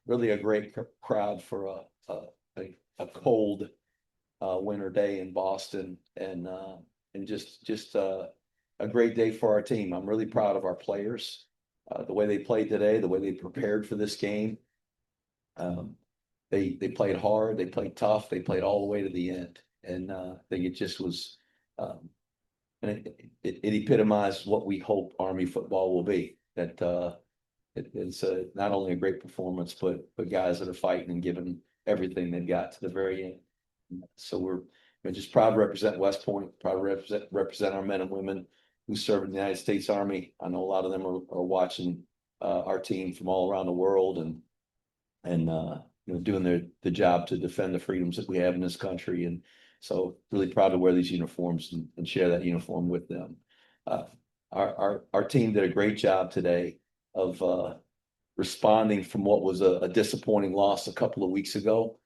really a great crowd for a cold winter day in Boston, and just a great day for our team. I'm really proud of our players, the way they played today, the way they prepared for this game. Um, they played hard, they played tough, they played all the way to the end, and I think it just was, and it epitomized what we hope Army football will be. That it's not only a great performance, but guys that are fighting and giving everything they've got to the very end. So we're just proud to represent West Point, proud to represent our men and women who serve in the United States Army. I know a lot of them are watching our team from all around the world, and doing the job to defend the freedoms that we have in this country. And so really proud to wear these uniforms and share that uniform with them. Uh, our team did a great job today of responding from what was a disappointing loss a couple of weeks ago.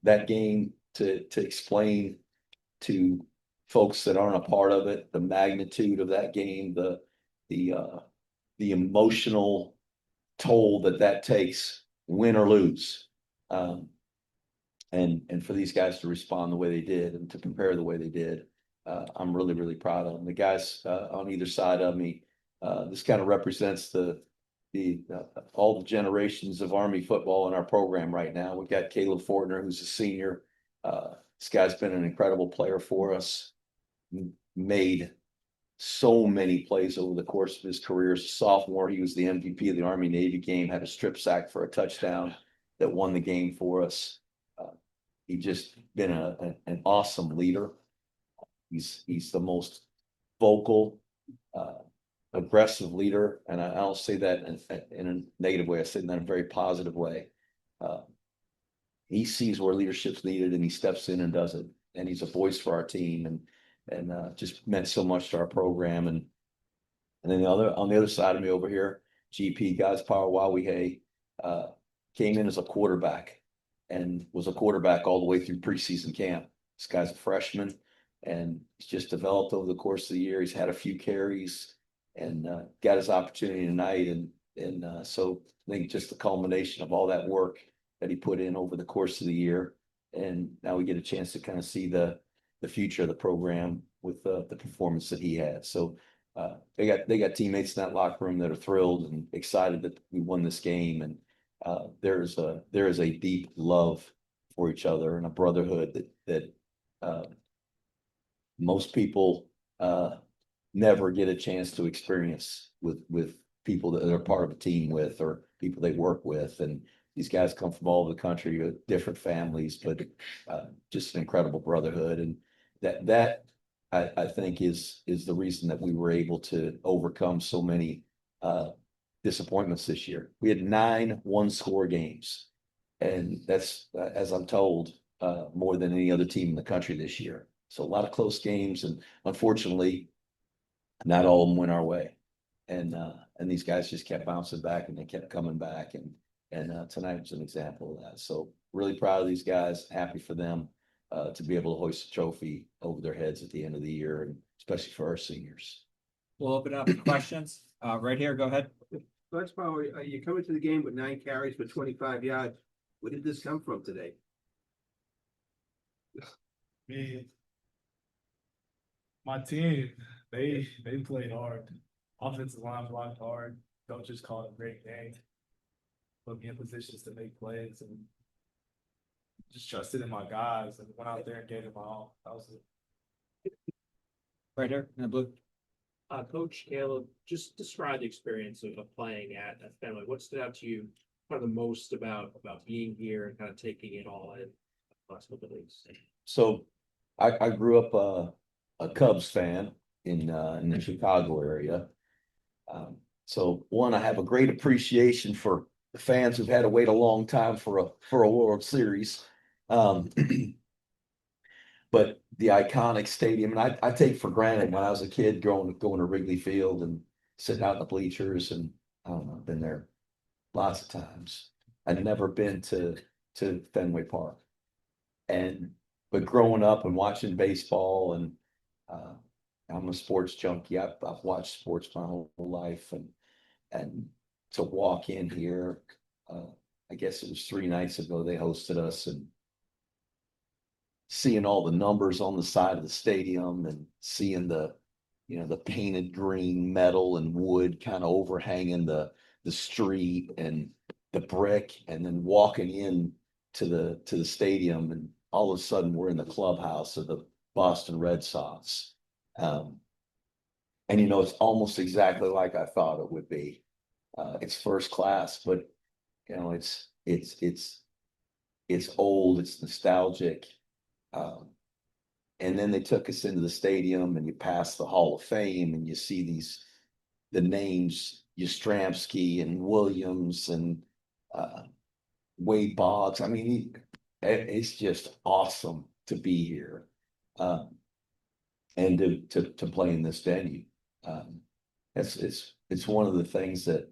That game, to explain to folks that aren't a part of it, the magnitude of that game, the emotional toll that takes, win or lose. And for these guys to respond the way they did and to prepare the way they did, I'm really, really proud of them. The guys on either side of me, this kind of represents all the generations of Army football in our program right now. We've got Kalib Fortner, who's a senior. This guy's been an incredible player for us, made so many plays over the course of his career. As a sophomore, he was the MVP of the Army Navy game, had a strip sack for a touchdown that won the game for us. He just been an awesome leader. He's the most vocal, aggressive leader, and I don't say that in a negative way. I say that in a very positive way. He sees where leadership's needed, and he steps in and does it. And he's a voice for our team, and just meant so much to our program. And then on the other side of me over here, GP Guys Power Wawihe came in as a quarterback and was a quarterback all the way through preseason camp. This guy's a freshman, and he's just developed over the course of the year. He's had a few carries and got his opportunity tonight. And so I think just the culmination of all that work that he put in over the course of the year. And now we get a chance to kind of see the future of the program with the performance that he had. So they got teammates in that locker room that are thrilled and excited that we won this game. And there is a deep love for each other and a brotherhood that most people never get a chance to experience with people that they're part of a team with, or people they work with. And these guys come from all over the country with different families, but just an incredible brotherhood. And that I think is the reason that we were able to overcome so many disappointments this year. We had 9 one-score games, and that's as I'm told, more than any other team in the country this year. So a lot of close games, and unfortunately, not all of them went our way. And these guys just kept bouncing back, and they kept coming back, and tonight was an example of that. So really proud of these guys, happy for them to be able to hoist a trophy over their heads at the end of the year, and especially for our seniors. We'll open up to questions. Right here, go ahead. Flex Power, you coming to the game with 9 carries for 25 yards. Where did this come from today? Me, my team, they played hard. Offensive line blocked hard. Don't just call it a great game. Put me in positions to make plays, and just trusted in my guys and went out there and gave it my all. That was it. Right here, in the blue. Coach Kalib, just describe the experience of playing at Fenway. What stood out to you kind of the most about being here and kind of taking it all in the last couple of days? So I grew up a Cubs fan in the Chicago area. So one, I have a great appreciation for the fans who've had to wait a long time for a World Series. But the iconic stadium, and I take for granted when I was a kid going to Wrigley Field and sitting out in the bleachers, and I don't know, I've been there lots of times. I'd never been to Fenway Park. But growing up and watching baseball, and I'm a sports junkie. I've watched sports my whole life, and to walk in here, I guess it was 3 nights ago, they hosted us, and seeing all the numbers on the side of the stadium and seeing the painted green metal and wood kind of overhanging the street and the brick, and then walking in to the stadium, and all of a sudden we're in the clubhouse of the Boston Red Sox. And it's almost exactly like I thought it would be. It's first class, but it's old, it's nostalgic. And then they took us into the stadium, and you pass the Hall of Fame, and you see the names Yastrzemski and Williams and Wade Boggs. I mean, it's just awesome to be here, and to play in this venue. It's one of the things that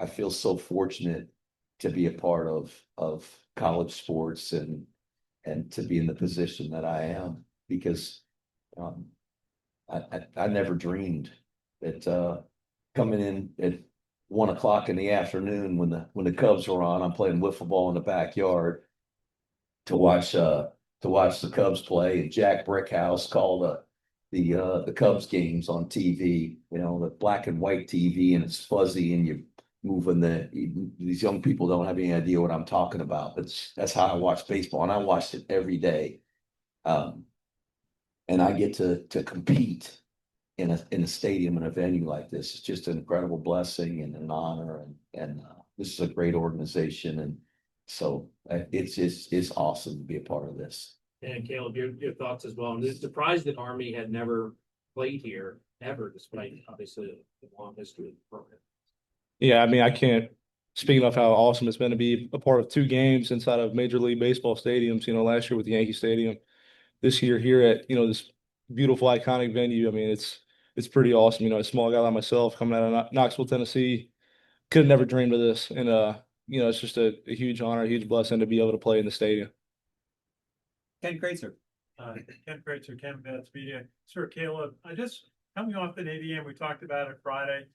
I feel so fortunate to be a part of college sports, and to be in the position that I am, because I never dreamed that coming in at 1 o'clock in the afternoon when the Cubs were on, I'm playing wiffle ball in the backyard to watch the Cubs play, and Jack Brickhouse called the Cubs games on TV, the black and white TV, and it's fuzzy, and you're moving these young people don't have any idea what I'm talking about. But that's how I watch baseball, and I watched it every day. And I get to compete in a stadium, in a venue like this. It's just an incredible blessing and an honor, and this is a great organization, and so it's awesome to be a part of this. And Caleb, your thoughts as well. I'm just surprised that Army had never played here ever, despite obviously the long history of the program. Yeah, I mean, I can't speak enough how awesome it's been to be a part of 2 games inside of Major League Baseball stadiums. Last year with Yankee Stadium, this year here at this beautiful iconic venue. I mean, it's pretty awesome. A small guy like myself coming out of Knoxville, Tennessee, could have never dreamed of this, and it's just a huge honor, a huge blessing to be able to play in the stadium. Ken Kreitzer. Ken Kreitzer, Ken Betts Media. Sir Caleb, coming off the Navy game, we talked about it Friday.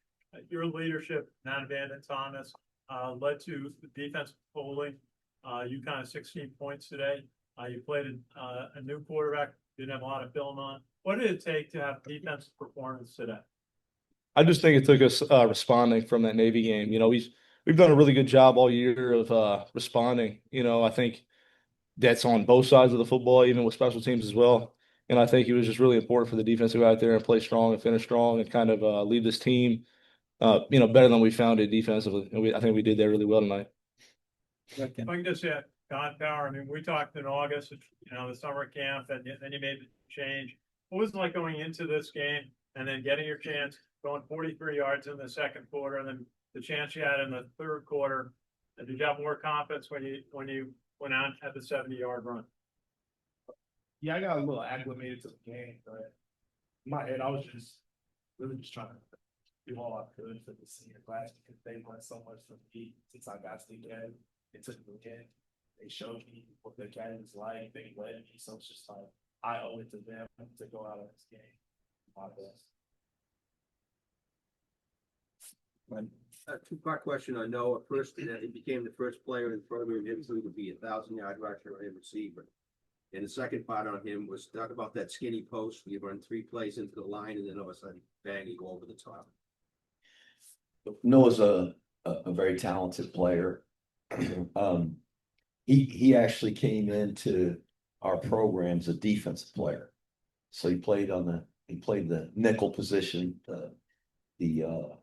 Your leadership, non-abandon Thomas, led to the defensive polling. UConn 16 points today. You played a new quarterback, didn't have a lot of film on. What did it take to have defensive performance today? I just think it took us responding from that Navy game. We've done a really good job all year of responding. I think that's on both sides of the football, even with special teams as well. And I think it was just really important for the defense to go out there and play strong and finish strong, and kind of lead this team, better than we found it defensively. And I think we did that really well tonight. If I can just add, God Power, I mean, we talked in August, the summer camp, and then you made the change. What was it like going into this game and then getting your chance, going 43 yards in the second quarter, and then the chance you had in the third quarter? And did you have more confidence when you went out at the 70-yard run? Yeah, I got a little acclimated to the game, but in my head, I was just really just trying to do all I could for the senior class, because they won so much from me since I got to the game. It took me in. They showed me what the game is like. They led me, so it's just like I owe it to them to go out of this game my best. A two-part question on Noah. First, he became the first player in the program in history to be a 1,000-yard rusher and receiver. And the second part on him was talk about that skinny post. You run 3 plays into the line, and then all of a sudden, bang, you go over the top. Noah's a very talented player. He actually came into our program as a defensive player. So he played the nickel position, the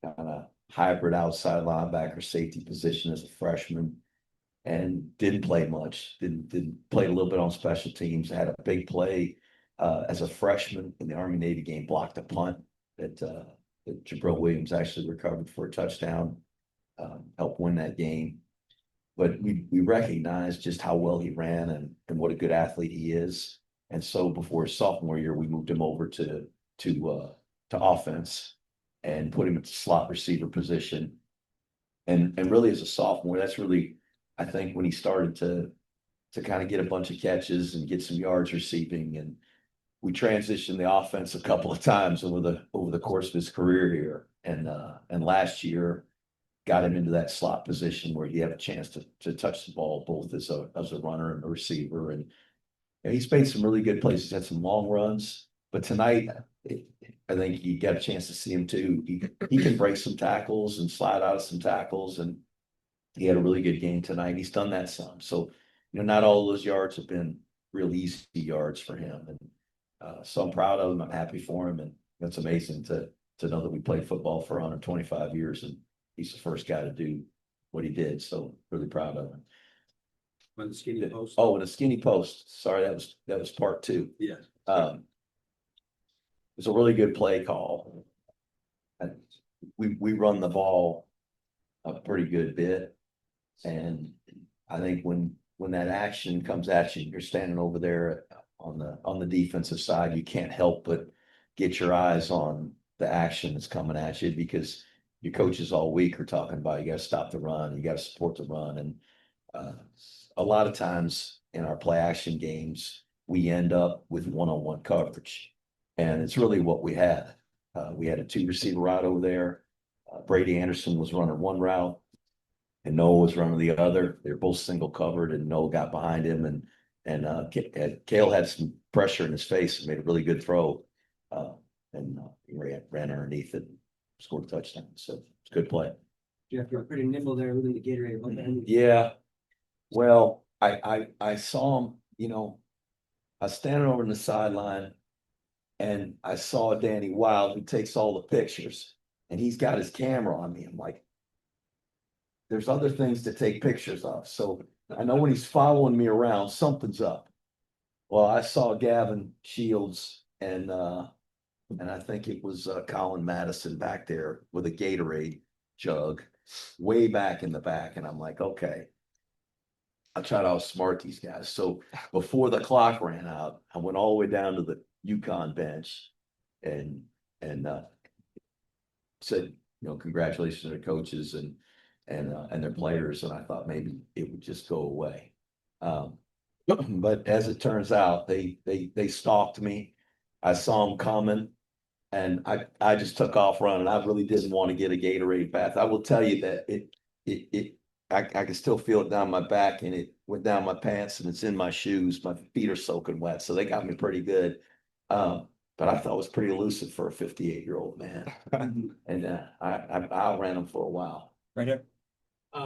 kind of hybrid outside linebacker safety position as a freshman, and didn't play much. Didn't play a little bit on special teams. Had a big play as a freshman in the Army Navy game, blocked a punt that Jabril Williams actually recovered for a touchdown, helped win that game. But we recognized just how well he ran and what a good athlete he is. And so before his sophomore year, we moved him over to offense and put him at the slot receiver position. And really as a sophomore, that's really, I think, when he started to kind of get a bunch of catches and get some yards receiving. And we transitioned the offense a couple of times over the course of his career here. And last year, got him into that slot position where he had a chance to touch the ball both as a runner and a receiver. And he's made some really good plays. He's had some long runs, but tonight I think you got a chance to see him too. He can break some tackles and slide out of some tackles, and he had a really good game tonight. He's done that some. So, not all those yards have been real easy yards for him. And so I'm proud of him. I'm happy for him. And it's amazing to know that we played football for 125 years and he's the first guy to do what he did. So really proud of him. On the skinny post. Oh, and a skinny post. Sorry, that was part two. Yes. It was a really good play call. And we run the ball a pretty good bit. And I think when that action comes at you, you're standing over there on the defensive side, you can't help but get your eyes on the action that's coming at you, because your coaches all week are talking about you got to stop the run, you got to support the run. And a lot of times in our play action games, we end up with one-on-one coverage. And it's really what we had. We had a 2 receiver route over there. Brady Anderson was running one route and Noah was running the other. They're both single covered, and Noah got behind him, and Kale had some pressure in his face and made a really good throw. And he ran underneath it and scored a touchdown. So it's a good play. Jeff, you're pretty nimble there within the Gatorade. Yeah. Well, I saw him, I was standing over on the sideline and I saw Danny Wild, who takes all the pictures, and he's got his camera on me. I'm like, there's other things to take pictures of. So I know when he's following me around, something's up. Well, I saw Gavin Shields and I think it was Colin Madison back there with a Gatorade jug way back in the back. And I'm like, okay, I try to outsmart these guys. So before the clock ran out, I went all the way down to the UConn bench and said, congratulations to the coaches and their players. And I thought maybe it would just go away. But as it turns out, they stalked me. I saw them coming, and I just took off running. I really didn't want to get a Gatorade bath. I will tell you that I can still feel it down my back, and it went down my pants, and it's in my shoes. My feet are soaking wet, so they got me pretty good. But I thought it was pretty elusive for a 58-year-old man, and I outran him for a while. Right here.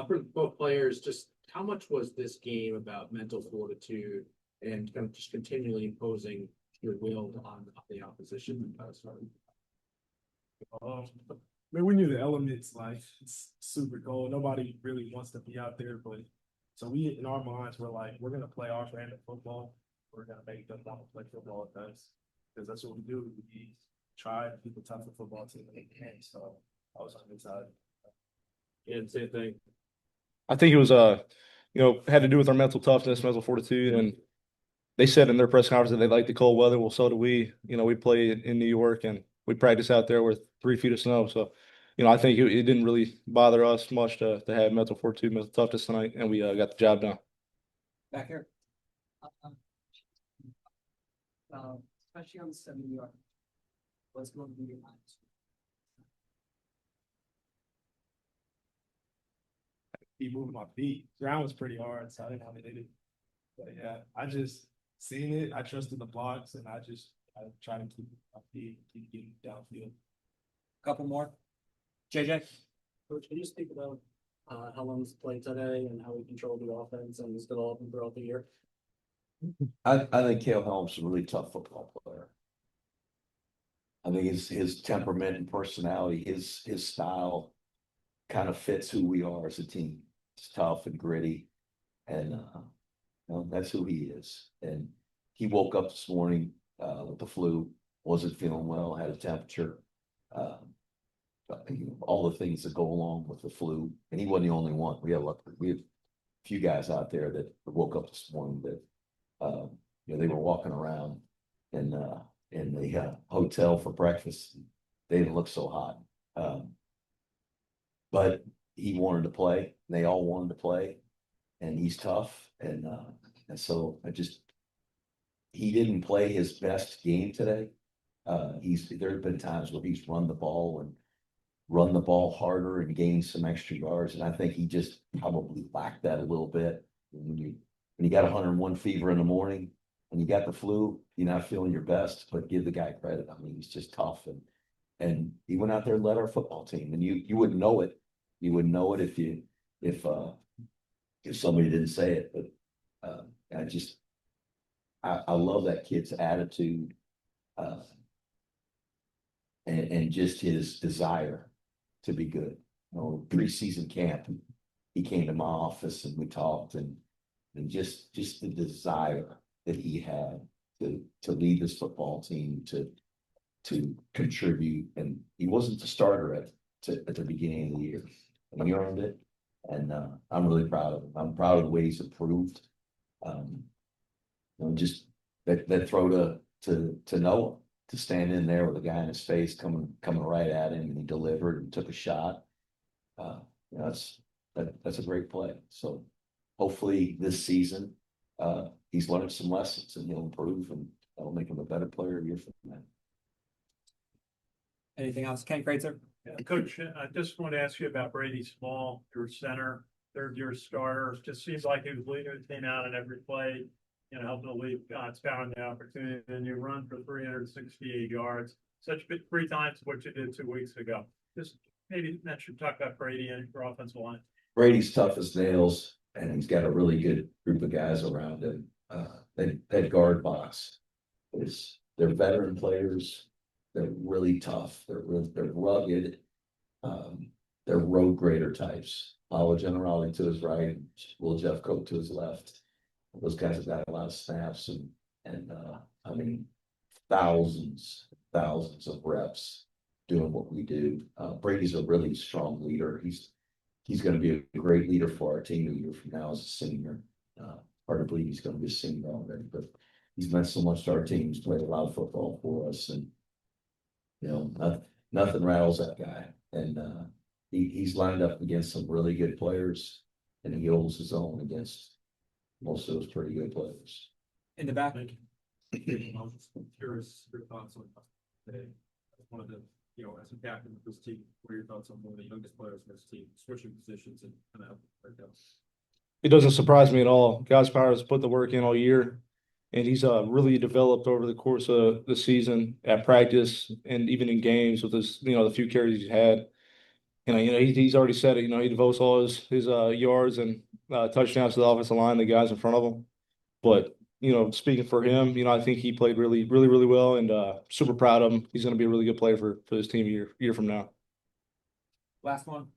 For both players, just how much was this game about mental fortitude and kind of just continually imposing your will on the opposition? We knew the elements, like it's super cold. Nobody really wants to be out there, but so we, in our minds, we're like, we're gonna play our brand of football. We're gonna make them want to play football with us, because that's what we do. We try to keep a tough football team in the game. So I was on the side. And same thing. I think it was had to do with our mental toughness, mental fortitude, and they said in their press conference that they like the cold weather. Well, so do we. We play in New York and we practice out there with 3 feet of snow. So, I think it didn't really bother us much to have mental fortitude, mental toughness tonight, and we got the job done. Back here. Especially on the 7-yard. What's going to be your mind? Keep moving my feet. Ground was pretty hard, so I didn't know they did it. But yeah, I just seen it. I trusted the blocks, and I try to keep my feet, keep getting downfield. Couple more. JJ. Coach, can you speak about how long was played today and how we control the offense and is developing throughout the year? I think Cale Helms is a really tough football player. I think his temperament and personality, his style kind of fits who we are as a team. It's tough and gritty, and that's who he is. And he woke up this morning with the flu, wasn't feeling well, had a temperature, all the things that go along with the flu. And he wasn't the only one. We have a few guys out there that woke up this morning that they were walking around in the hotel for breakfast. They didn't look so hot. But he wanted to play. They all wanted to play, and he's tough. And so he didn't play his best game today. There have been times where he's run the ball and run the ball harder and gain some extra yards. And I think he just probably lacked that a little bit. When you got 101 fever in the morning and you got the flu, you're not feeling your best, but give the guy credit. I mean, he's just tough and he went out there and led our football team. And you wouldn't know it. You wouldn't know it if somebody didn't say it. But I love that kid's attitude and just his desire to be good. You know, preseason camp, he came to my office and we talked and just the desire that he had to lead this football team, to contribute. And he wasn't the starter at the beginning of the year. And he earned it. And I'm really proud of him. I'm proud of the way he's improved. Just that throw to Noah, to stand in there with a guy in his face coming right at him, and he delivered and took a shot. That's a great play. So hopefully this season he's learned some lessons and he'll improve, and that'll make him a better player a year from now. Anything else? Ken Kreitzer? Yeah, Coach, I just want to ask you about Brady Small, your center, third-year starter. Just seems like he was leading the team out in every play, helping the lead God's found the opportunity. And you run for 368 yards, such 3 times what you did 2 weeks ago. Just maybe talk about Brady and your offensive line. Brady's tough as nails, and he's got a really good group of guys around him. That guard box they're veteran players. They're really tough. They're rugged. They're road grader types. Paulo Generali to his right, Will Jeffcoat to his left. Those guys have got a lot of snaps and I mean thousands of reps doing what we do. Brady's a really strong leader. He's going to be a great leader for our team a year from now as a senior. Hard to believe he's going to be a senior already, but he's meant so much to our team. He's played a lot of football for us, and nothing rattles that guy. And he's lined up against some really good players, and he holds his own against most of those pretty good players. In the back? Thank you. I was just curious your thoughts on today. One of the, as a captain of this team, what are your thoughts on one of the youngest players in this team, switching positions and kind of right now? It doesn't surprise me at all. God's power has put the work in all year, and he's really developed over the course of the season at practice and even in games with his, the few carries he's had. And he's already said it. He devotes all his yards and touchdowns to the offensive line, the guys in front of him. But speaking for him, I think he played really, really, really well, and super proud of him. He's going to be a really good player for this team a year from now. Last one.